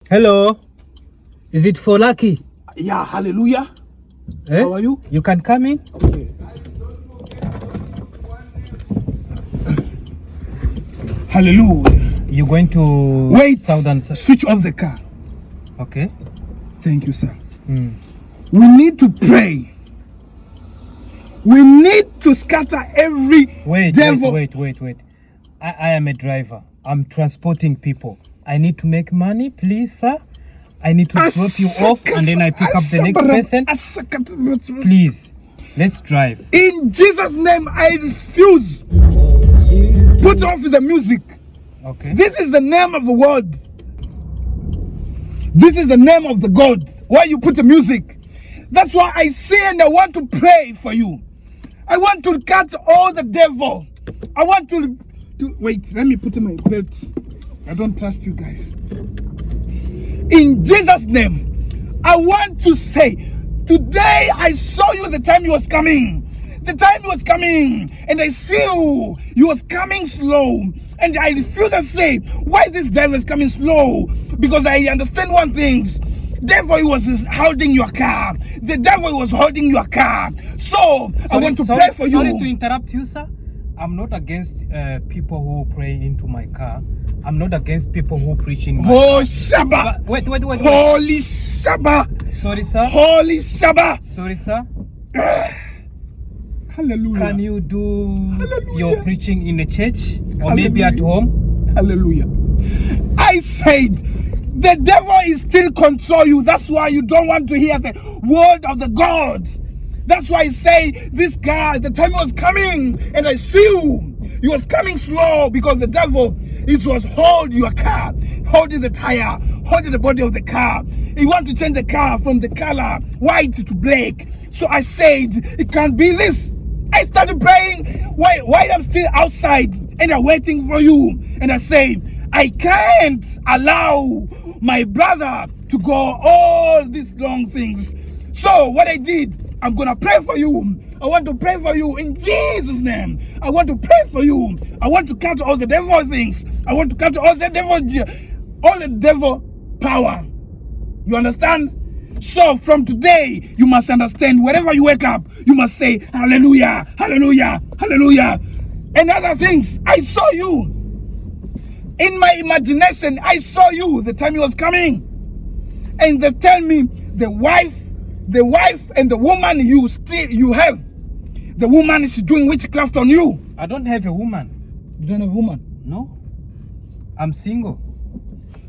Hello, is it for Lucky? Yeah, hallelujah. Eh? How are you? You can come in. Okay. Hallelujah. You're going to Wait. Southern. Switch off the car. Okay. Thank you, sir. Mm. We need to pray. We need to scatter every devil. Wait. I am a driver. I'm transporting people. I need to make money, please, sir. I need to drop you off and then I pick up the next person. Please, let's drive. In Jesus' name, I refuse. Put off the music. Okay. This is the name of the word. This is the name of the God. Why you put the music? That's why I say and I want to pray for you. I want to cut all the devil. I want to wait. Let me put in my belt. I don't trust you guys. In Jesus' name, I want to say, today I saw you the time you was coming. The time you was coming, and I see you. You was coming slow, and I refuse to say why this devil is coming slow, because I understand one thing. Devil was holding your car. The devil was holding your car. So I want to pray for you. Sorry to interrupt you, sir. I'm not against people who pray into my car. I'm not against people who preach in my car. Shabbat. Wait. Holy Shabbat. Sorry, sir. Holy Shabbat. Sorry, sir. Hallelujah. Can you do Hallelujah. your preaching in a church or Hallelujah. maybe at home? Hallelujah. I said, the devil is still control you. That's why you don't want to hear the word of the God. That's why I say this guy, the time he was coming, and I see you. He was coming slow because the devil, it was holding your car, holding the tire, holding the body of the car. He want to change the car from the color white to black. So I said, it can't be this. I started praying while I'm still outside and I'm waiting for you. And I say, I can't allow my brother to go all these long things. So what I did, I'm going to pray for you. I want to pray for you in Jesus' name. I want to pray for you. I want to cut all the devil things. I want to cut all the devil power. You understand? So from today, you must understand, wherever you wake up, you must say, hallelujah, hallelujah, hallelujah. And other things, I saw you. In my imagination, I saw you the time you was coming. And they tell me, the wife and the woman you have, the woman is doing witchcraft on you. I don't have a woman. You don't have a woman? No. I'm single.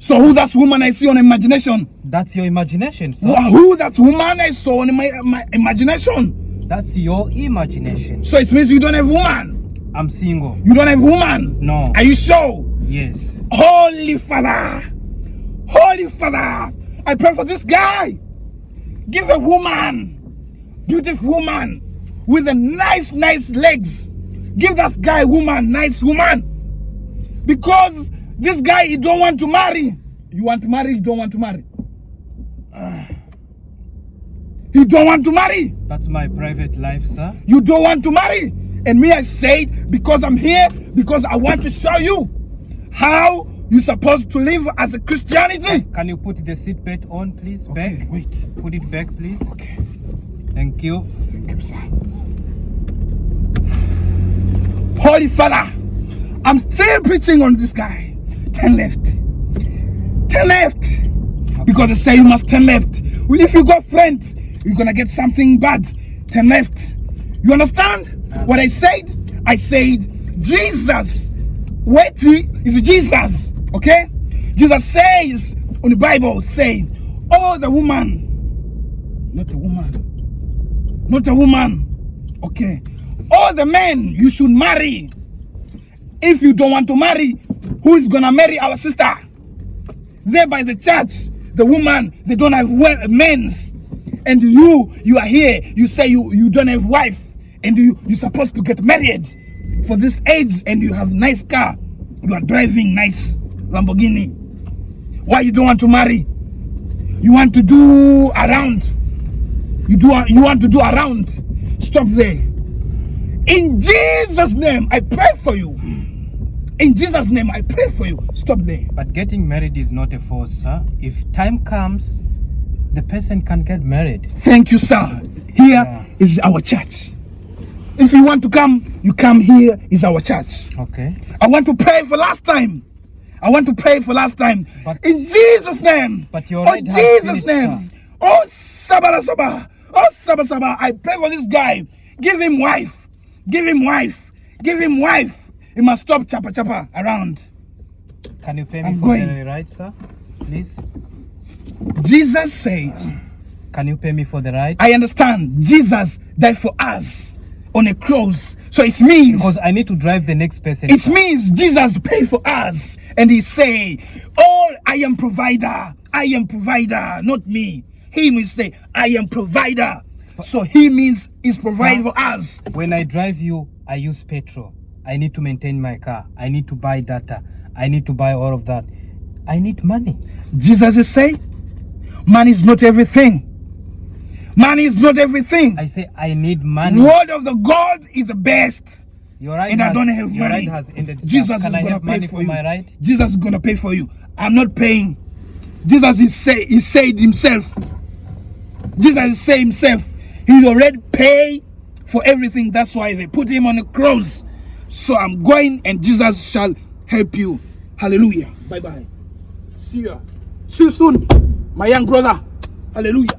So who that woman I see on imagination? That's your imagination, sir. Who that woman I saw on my imagination? That's your imagination. So it means you don't have a woman? I'm single. You don't have a woman? No. Are you sure? Yes. Holy Father, I pray for this guy. Give a woman, beautiful woman, with a nice legs. Give that guy woman, nice woman. Because this guy, he don't want to marry. You want to marry, you don't want to marry. You don't want to marry. That's my private life, sir. You don't want to marry. And me, I said, because I'm here, because I want to show you how you're supposed to live as a Christianity. Can you put the seatbelt on, please? Okay, back. wait. Put it back, please. Okay. Thank you. Thank you, sir. Holy Father, I'm still preaching on this guy. Turn left. Turn left. Okay. Because they say you must turn left. If you go front, you're going to get something bad. Turn left. You understand what I said? I said, Jesus. Wait, is Jesus. Okay? Jesus says on the Bible, say, oh, the woman. Not a woman. Not a woman. Okay. All the men you should marry. If you don't want to marry, who is going to marry our sister? There by the church, the woman, they don't have men's. And you are here, you say you don't have wife. And you're supposed to get married for this age, and you have nice car. You are driving nice Lamborghini. Why you don't want to marry? You want to do around. You want to do around. Stop there. In Jesus' name, I pray for you. In Jesus' name, I pray for you. Stop there. But getting married is not a force, sir. If time comes, the person can get married. Thank you, sir. Here is our church. If you want to come, you come. Here is our church. Okay. I want to pray for last time. But in Jesus' name. But your right in has Jesus' finished, name. sir. Oh, Sabara Sabah. Oh, Sabah Sabah. I pray for this guy. Give him wife. Give him wife. Give him wife. He must stop chapa chapa around. Can you pay me I'm for going. the ride, sir? Please. Jesus says, Can you pay me for the ride? I understand. Jesus died for us on a cross. So it means, Because I need to drive the next person. it means Jesus paid for us. And he say, oh, I am provider. I am provider, not me. He will say, I am provider. So he means he's providing for us. When I drive you, I use petrol. I need to maintain my car. I need to buy data. I need to buy all of that. I need money. Jesus is saying, money is not everything. Money is not everything. I say I need money. Word of the God is the best. Your ride And has, I don't have your money. ride has ended. Jesus Can is I gonna have pay money for for you. my ride? Jesus is gonna pay for you. I'm not paying. Jesus is he said himself. Jesus is saying himself. He already paid for everything. That's why they put him on the cross. So I'm going, and Jesus shall help you. Hallelujah. Bye bye. See you. See you soon, my young brother. Hallelujah.